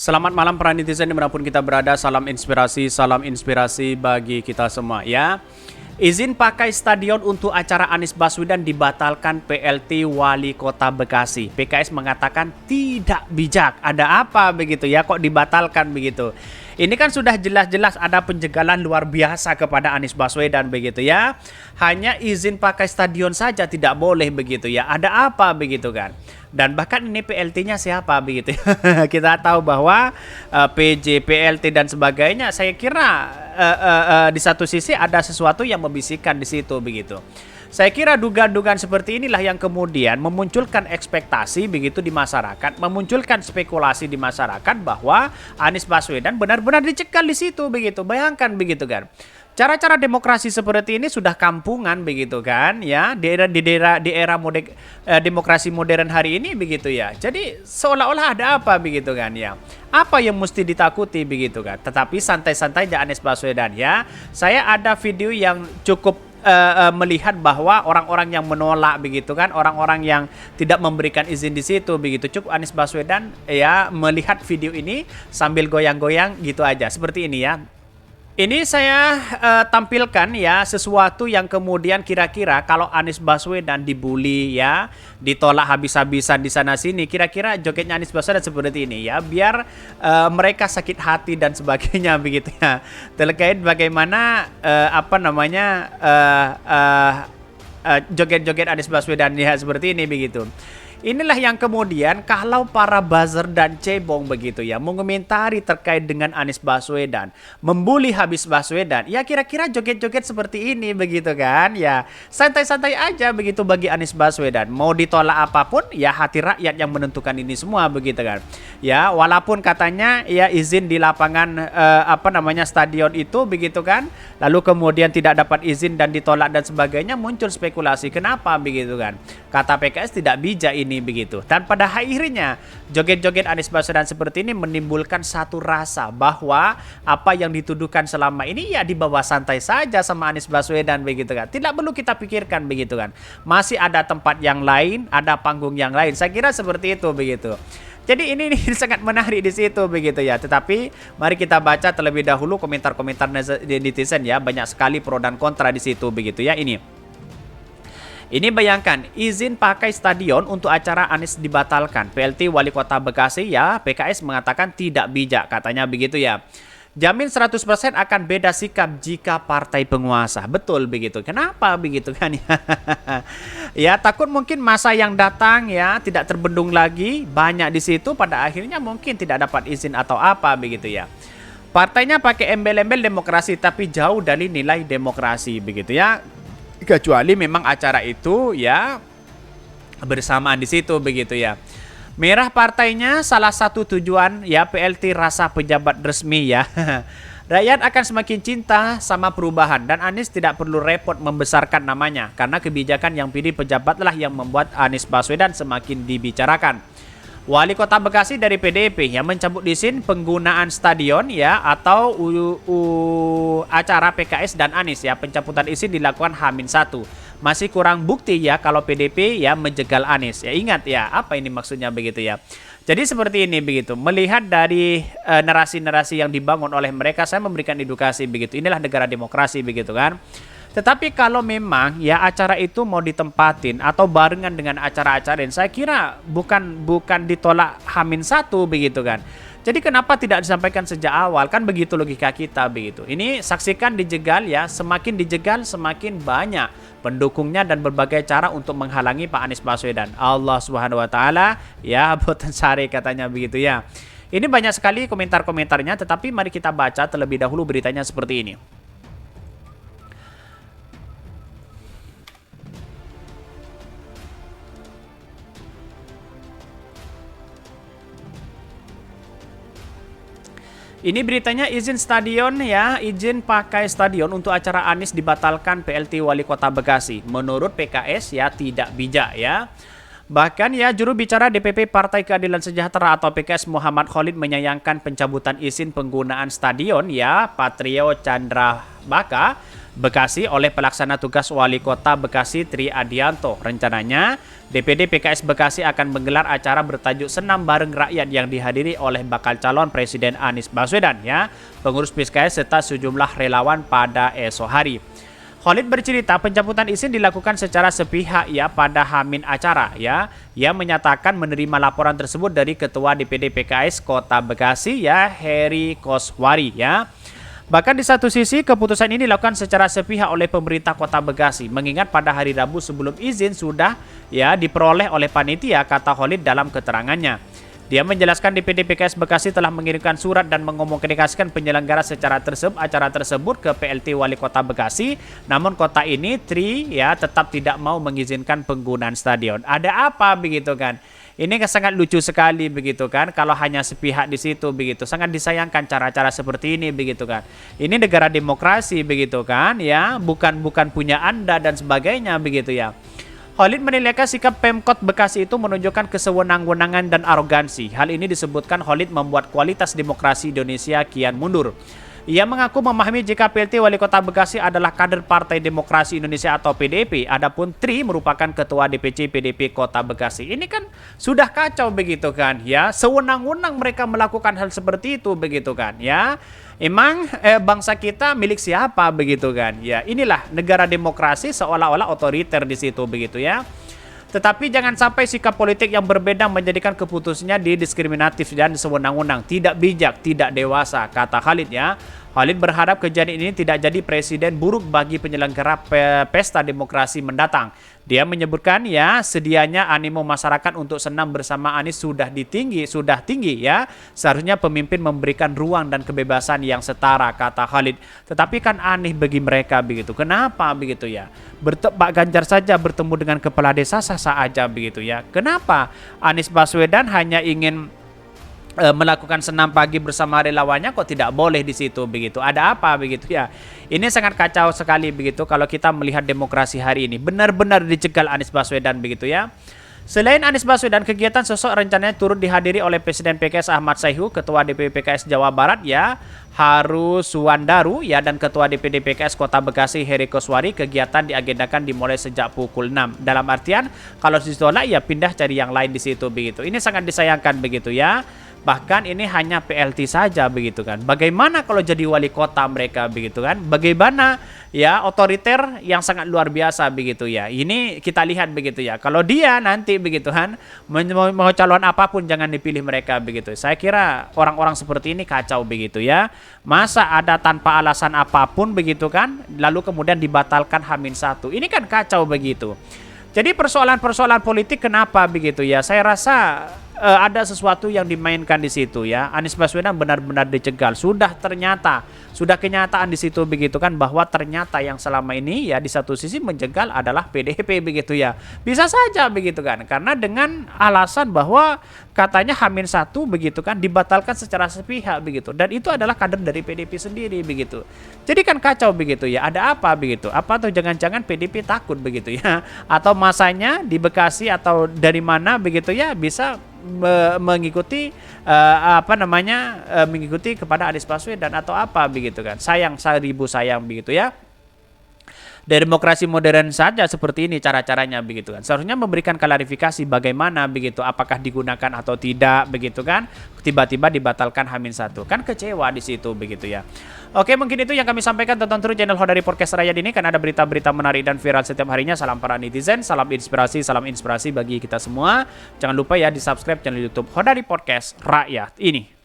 Selamat malam para netizen dimanapun kita berada. Salam inspirasi bagi kita semua ya. Izin pakai stadion untuk acara Anies Baswedan dibatalkan PLT Wali Kota Bekasi. PKS mengatakan tidak bijak. Ada apa begitu ya, kok dibatalkan begitu? Ini kan sudah jelas-jelas ada penjagalan luar biasa kepada Anies Baswedan begitu ya. Hanya izin pakai stadion saja tidak boleh begitu ya. Ada apa begitu kan? Dan bahkan ini PLT-nya siapa begitu. Kita tahu bahwa PJ, PLT dan sebagainya, saya kira di satu sisi ada sesuatu yang membisikkan di situ begitu. Saya kira dugaan-dugaan seperti inilah yang kemudian memunculkan ekspektasi begitu di masyarakat, memunculkan spekulasi di masyarakat bahwa Anies Baswedan benar-benar dicekal di situ begitu. Bayangkan begitu kan. Cara-cara demokrasi seperti ini sudah kampungan begitu kan ya, di era demokrasi modern hari ini begitu ya. Jadi seolah-olah ada apa begitu kan ya. Apa yang mesti ditakuti begitu kan. Tetapi santai-santai aja Anies Baswedan ya. Saya ada video yang cukup melihat bahwa orang-orang yang menolak begitu kan, orang-orang yang tidak memberikan izin di situ begitu, cukup Anies Baswedan ya melihat video ini sambil goyang-goyang gitu aja seperti ini ya. Ini saya tampilkan ya sesuatu yang kemudian kira-kira kalau Anies Baswedan dibully ya, ditolak habis-habisan di sana sini, kira-kira jogetnya Anies Baswedan seperti ini ya, biar mereka sakit hati dan sebagainya begitu ya. Terkait bagaimana joget-joget Anies Baswedan ya seperti ini begitu. Inilah yang kemudian kalau para buzzer dan cebong begitu ya mengomentari terkait dengan Anies Baswedan, membuli habis Baswedan, ya kira-kira joget-joget seperti ini begitu kan ya, santai-santai aja begitu bagi Anies Baswedan. Mau ditolak apapun ya hati rakyat yang menentukan ini semua begitu kan ya, walaupun katanya ya izin di lapangan stadion itu begitu kan, lalu kemudian tidak dapat izin dan ditolak dan sebagainya, muncul spekulasi kenapa begitu kan, kata PKS tidak bijak ini begitu. Dan pada akhirnya joget-joget Anies Baswedan seperti ini menimbulkan satu rasa bahwa apa yang dituduhkan selama ini ya dibawa santai saja sama Anies Baswedan begitu kan. Tidak perlu kita pikirkan begitu kan. Masih ada tempat yang lain, ada panggung yang lain. Saya kira seperti itu begitu. Jadi ini sangat menarik di situ begitu ya. Tetapi mari kita baca terlebih dahulu komentar-komentar netizen ya. Banyak sekali pro dan kontra di situ begitu ya ini. Ini bayangkan, izin pakai stadion untuk acara Anies dibatalkan. PLT Wali Kota Bekasi ya, PKS mengatakan tidak bijak, katanya begitu ya. Jamin 100% akan beda sikap jika partai penguasa. Betul begitu. Kenapa begitu kan ya? Ya takut mungkin masa yang datang ya tidak terbendung lagi, banyak di situ pada akhirnya mungkin tidak dapat izin atau apa begitu ya. Partainya pakai embel-embel demokrasi tapi jauh dari nilai demokrasi begitu ya. Kecuali memang acara itu ya bersamaan di situ begitu ya. Merah partainya salah satu tujuan ya PLT rasa pejabat resmi ya. Rakyat akan semakin cinta sama perubahan dan Anies tidak perlu repot membesarkan namanya karena kebijakan yang pilih pejabatlah yang membuat Anies Baswedan semakin dibicarakan. Wali Kota Bekasi dari PDIP yang mencabut izin penggunaan stadion ya atau acara PKS dan Anies ya, pencabutan izin dilakukan H-1. Masih kurang bukti ya kalau PDIP ya menjegal Anies. Ya ingat ya, apa ini maksudnya begitu ya. Jadi seperti ini begitu. Melihat dari narasi-narasi yang dibangun oleh mereka, saya memberikan edukasi begitu. Inilah negara demokrasi begitu kan. Tetapi kalau memang ya acara itu mau ditempatin atau barengan dengan acara-acara lain, saya kira bukan ditolak H-1 begitu kan. Jadi kenapa tidak disampaikan sejak awal? Kan begitu logika kita begitu. Ini saksikan dijegal ya, semakin dijegal semakin banyak pendukungnya dan berbagai cara untuk menghalangi Pak Anies Baswedan. Allah Subhanahu wa taala ya boten sari katanya begitu ya. Ini banyak sekali komentar-komentarnya, tetapi mari kita baca terlebih dahulu beritanya seperti ini. Ini beritanya izin stadion ya, izin pakai stadion untuk acara Anies dibatalkan PLT Wali Kota Bekasi. Menurut PKS ya tidak bijak ya. Bahkan ya juru bicara DPP Partai Keadilan Sejahtera atau PKS Muhammad Khalid menyayangkan pencabutan izin penggunaan stadion ya Patrio Candrabaka Bekasi oleh pelaksana tugas Wali Kota Bekasi Tri Adianto. Rencananya DPD PKS Bekasi akan menggelar acara bertajuk Senam Bareng Rakyat yang dihadiri oleh bakal calon Presiden Anies Baswedan ya, pengurus PKS serta sejumlah relawan pada esok hari. Khalid bercerita pencabutan izin dilakukan secara sepihak ya pada Hamin acara ya. Ia menyatakan menerima laporan tersebut dari Ketua DPD PKS Kota Bekasi ya Heri Koswari ya. Bahkan di satu sisi keputusan ini dilakukan secara sepihak oleh pemerintah Kota Bekasi mengingat pada hari Rabu sebelum izin sudah ya diperoleh oleh panitia, kata Khalid dalam keterangannya. Dia menjelaskan DPD PKS Bekasi telah mengirimkan surat dan mengomunikasikan penyelenggara acara tersebut ke PLT Wali Kota Bekasi. Namun kota ini ya tetap tidak mau mengizinkan penggunaan stadion. Ada apa begitu kan? Ini sangat lucu sekali begitu kan? Kalau hanya sepihak di situ begitu. Sangat disayangkan cara-cara seperti ini begitu kan? Ini negara demokrasi begitu kan? Ya, bukan punya Anda dan sebagainya begitu ya. Khalid menilai sikap Pemkot Bekasi itu menunjukkan kesewenang-wenangan dan arogansi. Hal ini disebutkan Khalid membuat kualitas demokrasi Indonesia kian mundur. Ia mengaku memahami jika PLT Wali Kota Bekasi adalah kader Partai Demokrasi Indonesia atau PDIP, adapun Tri merupakan Ketua DPC PDIP Kota Bekasi. Ini kan sudah kacau begitu kan ya, sewenang-wenang mereka melakukan hal seperti itu begitu kan ya. Emang bangsa kita milik siapa begitu kan ya. Inilah negara demokrasi seolah-olah otoriter di situ begitu ya. Tetapi jangan sampai sikap politik yang berbeda menjadikan keputusannya diskriminatif dan sewenang-wenang. Tidak bijak, tidak dewasa, kata Khalid ya. Khalid berharap kejadian ini tidak jadi presiden buruk bagi penyelenggara pesta demokrasi mendatang. Dia menyebutkan ya sedianya animo masyarakat untuk senam bersama Anies sudah tinggi ya. Seharusnya pemimpin memberikan ruang dan kebebasan yang setara, kata Khalid. Tetapi kan aneh bagi mereka begitu. Kenapa begitu ya? Pak Ganjar saja bertemu dengan kepala desa sah-sah aja begitu ya. Kenapa Anies Baswedan hanya ingin melakukan senam pagi bersama relawannya kok tidak boleh di situ begitu? Ada apa begitu ya? Ini sangat kacau sekali begitu kalau kita melihat demokrasi hari ini. Benar-benar dicegal Anies Baswedan begitu ya. Selain Anies Baswedan, kegiatan sosok rencananya turut dihadiri oleh Presiden PKS Ahmad Sayhu, Ketua DPP PKS Jawa Barat ya Haru Suwandaru ya, dan Ketua DPD PKS Kota Bekasi Heri Koswari. Kegiatan diagendakan dimulai sejak pukul 6. Dalam artian kalau ditolak ya pindah cari yang lain di situ begitu. Ini sangat disayangkan begitu ya. Bahkan ini hanya PLT saja begitu kan. Bagaimana kalau jadi wali kota mereka begitu kan? Bagaimana ya otoriter yang sangat luar biasa begitu ya. Ini kita lihat begitu ya. Kalau dia nanti begitu kan mau calon apapun jangan dipilih mereka begitu. Saya kira orang-orang seperti ini kacau begitu ya. Masa ada tanpa alasan apapun begitu kan, lalu kemudian dibatalkan H-1. Ini kan kacau begitu. Jadi persoalan-persoalan politik kenapa begitu ya? Saya rasa ada sesuatu yang dimainkan di situ ya. Anies Baswedan benar-benar dicegal. Sudah kenyataan di situ begitu kan, bahwa ternyata yang selama ini ya di satu sisi menjegal adalah PDIP begitu ya. Bisa saja begitu kan, karena dengan alasan bahwa katanya H-1 begitu kan dibatalkan secara sepihak begitu, dan itu adalah kader dari PDIP sendiri begitu. Jadi kan kacau begitu ya. Ada apa begitu? Apa tuh jangan-jangan PDIP takut begitu ya? Atau masanya di Bekasi atau dari mana begitu ya bisa mengikuti mengikuti kepada Anies Baswedan atau apa begitu kan. Sayang begitu ya. Demokrasi modern saja seperti ini cara-caranya begitu kan. Seharusnya memberikan klarifikasi bagaimana begitu, apakah digunakan atau tidak begitu kan. Tiba-tiba dibatalkan H-1. Kan kecewa di situ begitu ya. Oke, mungkin itu yang kami sampaikan. Tonton terus channel Hodari Podcast Rakyat ini, karena ada berita-berita menarik dan viral setiap harinya. Salam para netizen, salam inspirasi bagi kita semua. Jangan lupa ya di subscribe channel YouTube Hodari Podcast Rakyat ini.